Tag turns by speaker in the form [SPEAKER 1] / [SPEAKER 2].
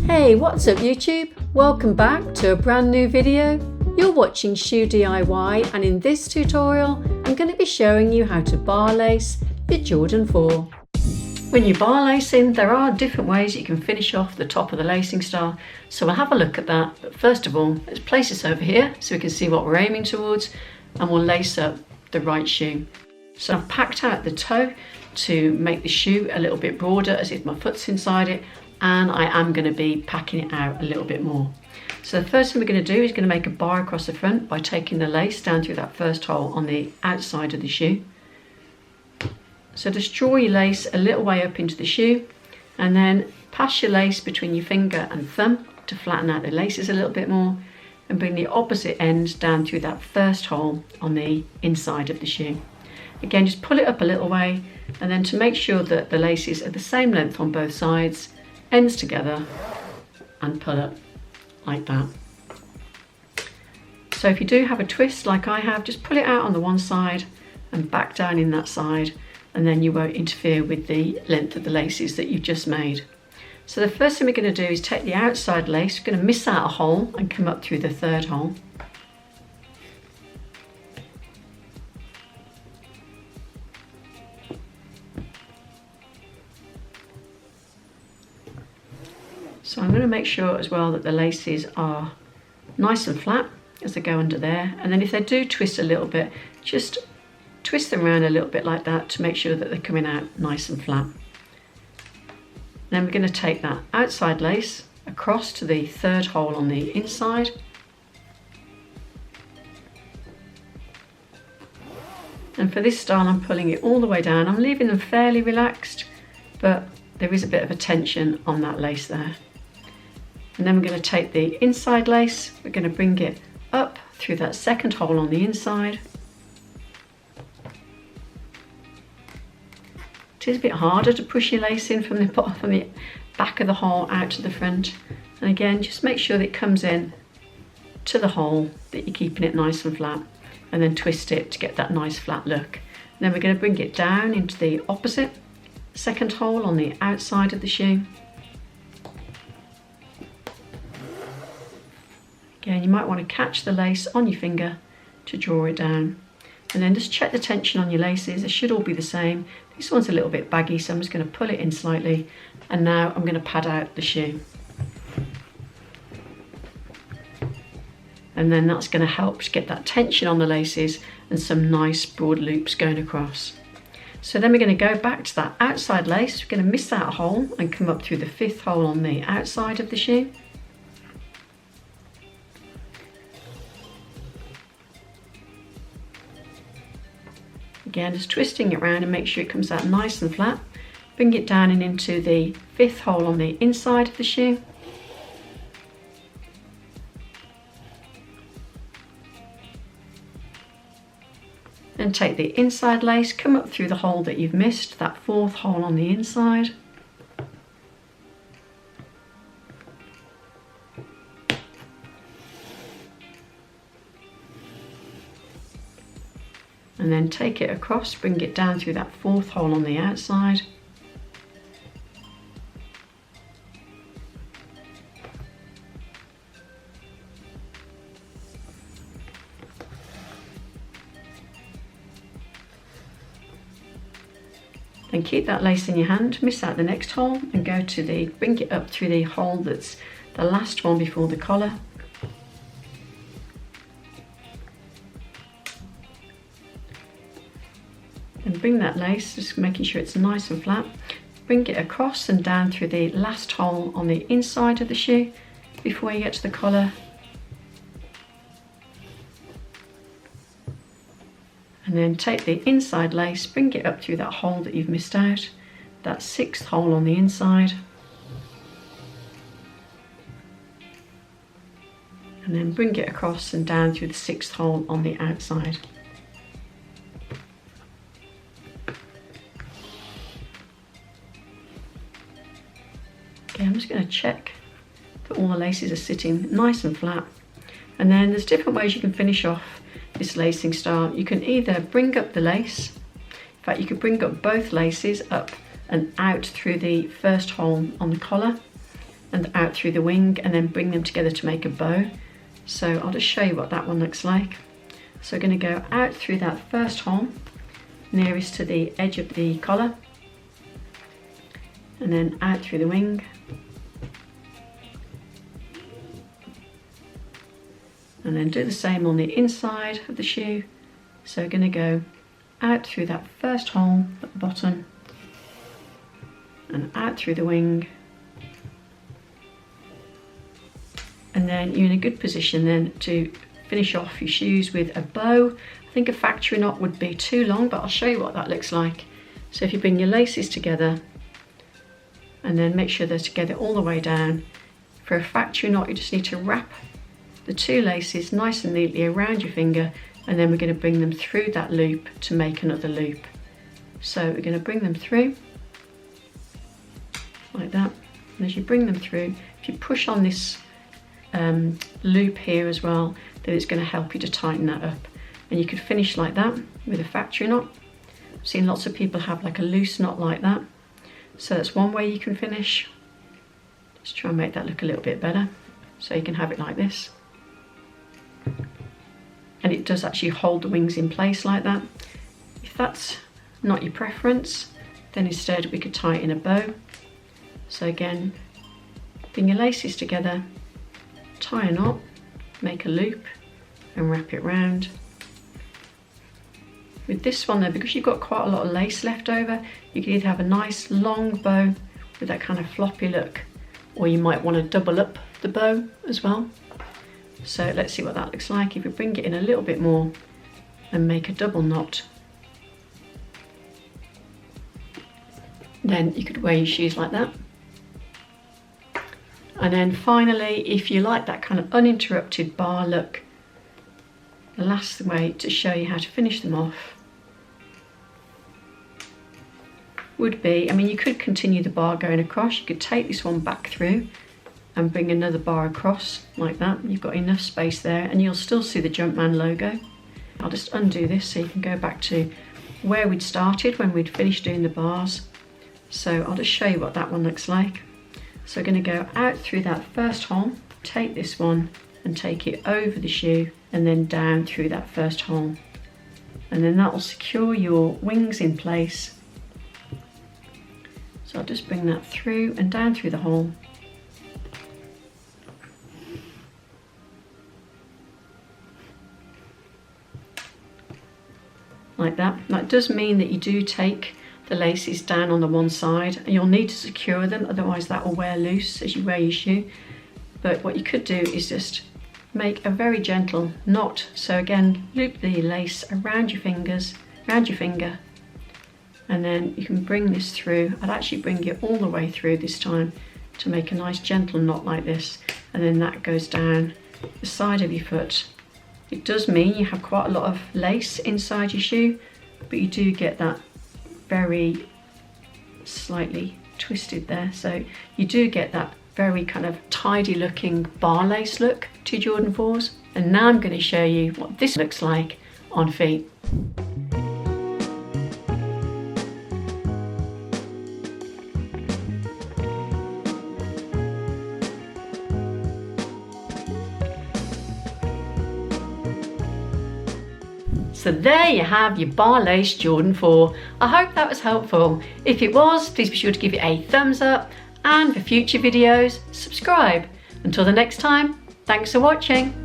[SPEAKER 1] Hey, what's up YouTube? Welcome back to a brand new video. You're watching Shoe DIY, and in this tutorial I'm going to be showing you how to bar lace your Jordan 4. When you're bar lacing, there are different ways you can finish off the top of the lacing style, so we'll have a look at that. But first of all, let's place this over here so we can see what we're aiming towards, and we'll lace up the right shoe. So I've packed out the toe to make the shoe a little bit broader as if my foot's inside it, and I am going to be packing it out a little bit more. So the first thing we're going to do is going to make a bar across the front by taking the lace down through that first hole on the outside of the shoe. So just draw your lace a little way up into the shoe, and then pass your lace between your finger and thumb to flatten out the laces a little bit more, and bring the opposite end down through that first hole on the inside of the shoe. Again, just pull it up a little way, and then to make sure that the laces are the same length on both sides, ends together and pull up like that. So if you do have a twist like I have, just pull it out on the one side and back down in that side, and then you won't interfere with the length of the laces that you've just made. So the first thing we're going to do is take the outside lace, we're going to miss out a hole and come up through the third hole. So I'm going to make sure as well that the laces are nice and flat as they go under there, and then if they do twist a little bit, just twist them around a little bit like that to make sure that they're coming out nice and flat. Then we're going to take that outside lace across to the third hole on the inside. And for this style I'm pulling it all the way down. I'm leaving them fairly relaxed, but there is a bit of a tension on that lace there. And then we're going to take the inside lace, we're going to bring it up through that second hole on the inside. It is a bit harder to push your lace in from the back of the hole out to the front. And again, just make sure that it comes in to the hole, that you're keeping it nice and flat, and then twist it to get that nice flat look. And then we're going to bring it down into the opposite second hole on the outside of the shoe. Again, you might want to catch the lace on your finger to draw it down, and then just check the tension on your laces. They should all be the same. This one's a little bit baggy, so I'm just going to pull it in slightly, and now I'm going to pad out the shoe. And then that's going to help to get that tension on the laces and some nice broad loops going across. So then we're going to go back to that outside lace, we're going to miss out a hole and come up through the fifth hole on the outside of the shoe. Again, just twisting it around and make sure it comes out nice and flat. Bring it down and into the fifth hole on the inside of the shoe. Then take the inside lace, come up through the hole that you've missed, that fourth hole on the inside. And then take it across, bring it down through that fourth hole on the outside. Then keep that lace in your hand, miss out the next hole, and go to the, bring it up through the hole that's the last one before the collar. And bring that lace, just making sure it's nice and flat. Bring it across and down through the last hole on the inside of the shoe before you get to the collar. And then take the inside lace, bring it up through that hole that you've missed out, that sixth hole on the inside. And then bring it across and down through the sixth hole on the outside. Okay, I'm just going to check that all the laces are sitting nice and flat. And then there's different ways you can finish off this lacing style. You can either bring up the lace, in fact you could bring up both laces up and out through the first hole on the collar, and out through the wing, and then bring them together to make a bow. So I'll just show you what that one looks like. So we're going to go out through that first hole nearest to the edge of the collar, and then out through the wing, and then do the same on the inside of the shoe. So we're going to go out through that first hole at the bottom and out through the wing, and then you're in a good position then to finish off your shoes with a bow. I think a factory knot would be too long, but I'll show you what that looks like. So if you bring your laces together and then make sure they're together all the way down. For a factory knot, you just need to wrap the two laces nice and neatly around your finger, and then we're going to bring them through that loop to make another loop. So we're going to bring them through like that, and as you bring them through, if you push on this loop here as well, then it's going to help you to tighten that up, and you could finish like that with a factory knot. I've seen lots of people have like a loose knot like that, so that's one way you can finish. Let's try and make that look a little bit better. So you can have it like this, and it does actually hold the wings in place like that. If that's not your preference, then instead we could tie it in a bow. So again, bring your laces together, tie a knot, make a loop and wrap it round. With this one though, because you've got quite a lot of lace left over, you can either have a nice long bow with that kind of floppy look, or you might want to double up the bow as well. So let's see what that looks like. If we bring it in a little bit more and make a double knot, then you could wear your shoes like that. And then finally, if you like that kind of uninterrupted bar look, the last way to show you how to finish them off would be, I mean, you could continue the bar going across. You could take this one back through and bring another bar across like that. You've got enough space there, and you'll still see the Jumpman logo. I'll just undo this so you can go back to where we'd started when we'd finished doing the bars. So I'll just show you what that one looks like. So we're going to go out through that first hole, take this one and take it over the shoe, and then down through that first hole, and then that will secure your wings in place. So I'll just bring that through and down through the hole, like that. That does mean that you do take the laces down on the one side, and you'll need to secure them, otherwise that will wear loose as you wear your shoe. But what you could do is just make a very gentle knot. So again, loop the lace around your fingers, around your finger, and then you can bring this through. I'd actually bring it all the way through this time to make a nice gentle knot like this, and then that goes down the side of your foot. It does mean you have quite a lot of lace inside your shoe, but you do get that very slightly twisted there, so you do get that very kind of tidy looking bar lace look to Jordan 4's. And now I'm going to show you what this looks like on feet. So there you have your bar lace Jordan 4. I hope that was helpful. If it was, please be sure to give it a thumbs up, and for future videos, subscribe. Until the next time, thanks for watching.